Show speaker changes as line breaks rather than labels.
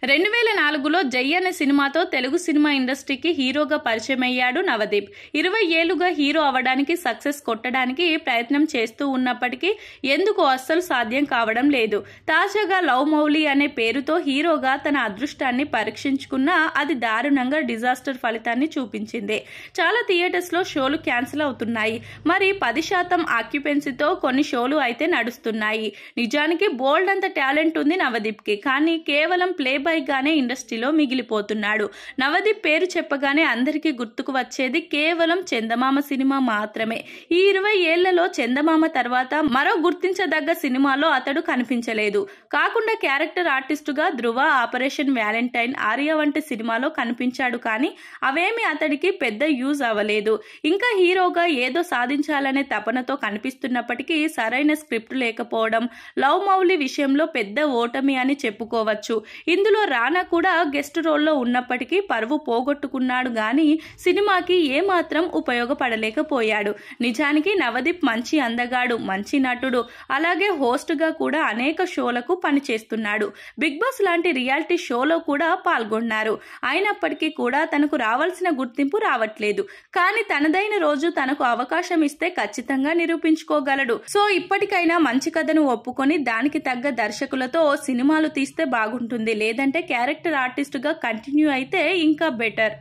2004లో జై అనే సినిమాతో తెలుగు సినిమా ఇండస్ట్రీకి హీరోగా పరిచయమయ్యాడు నవదీప్. 20 ఏళ్లుగా హీరో అవడానికి సక్సెస్ కొట్టడానికి ప్రయత్నం చేస్తూ ఉన్నప్పటికీ ఎందుకు అస్సలు సాధ్యం కావడం లేదు. తాజాగా లవ్ మౌలి అనే పేరుతో హీరోగా తన అదృష్టాన్ని పరీక్షించుకున్నా అది దారుణంగా డిజాస్టర్ ఫలితాన్ని చూపించింది. చాలా థియేటర్స్ లో షోలు క్యాన్సిల్ అవుతున్నాయి. మరి 10% ఆక్యుపెన్సీతో కొన్ని షోలు అయితే నడుస్తున్నాయి. నిజానికి బోల్డ్ అంత టాలెంట్ ఉంది నవదీప్ కి. కానీ కేవలం ప్లే గానే ఇండస్ట్రీలో మిగిలిపోతున్నాడు. నవదీప్ పేరు చెప్పగానే అందరికీ గుర్తుకు వచ్చేది కేవలం చందమామ సినిమా మాత్రమే. ఈ 20 ఏళ్లలో చందమామ తర్వాత మరో గుర్తించదగ్గ సినిమాలో అతడు కనిపించలేదు. కాకుండా క్యారెక్టర్ ఆర్టిస్టుగా ధృవ, ఆపరేషన్ వ్యాలంటైన్, ఆర్య వంటి సినిమాలో కనిపించాడు. కానీ అవేమి అతడికి పెద్ద యూజ్ అవ్వలేదు. ఇంకా హీరోగా ఏదో సాధించాలనే తపనతో కనిపిస్తున్నప్పటికీ సరైన స్క్రిప్ట్ లేకపోవడం లవ్ మౌలి విషయంలో పెద్ద ఓటమి అని చెప్పుకోవచ్చు. ఇందులో రానా కూడా గెస్ట్ రోల్లో ఉన్నప్పటికీ పరువు పోగొట్టుకున్నాడు గాని సినిమాకి ఏమాత్రం ఉపయోగపడలేకపోయాడు. నిజానికి నవదీప్ మంచి అందగాడు, మంచి నటుడు, అలాగే హోస్ట్ గా కూడా అనేక షోలకు పనిచేస్తున్నాడు. బిగ్ బాస్ లాంటి రియాలిటీ షోలో కూడా పాల్గొన్నారు. అయినప్పటికీ కూడా తనకు రావాల్సిన గుర్తింపు రావట్లేదు. కానీ తనదైన రోజు తనకు అవకాశం ఇస్తే ఖచ్చితంగా నిరూపించుకోగలడు. సో ఇప్పటికైనా మంచి కథను ఒప్పుకొని దానికి తగ్గ దర్శకులతో సినిమాలు తీస్తే బాగుంటుంది. లేదంటే క్యారెక్టర్ ఆర్టిస్ట్ గా కంటిన్యూ అయితే ఇంకా బెటర్.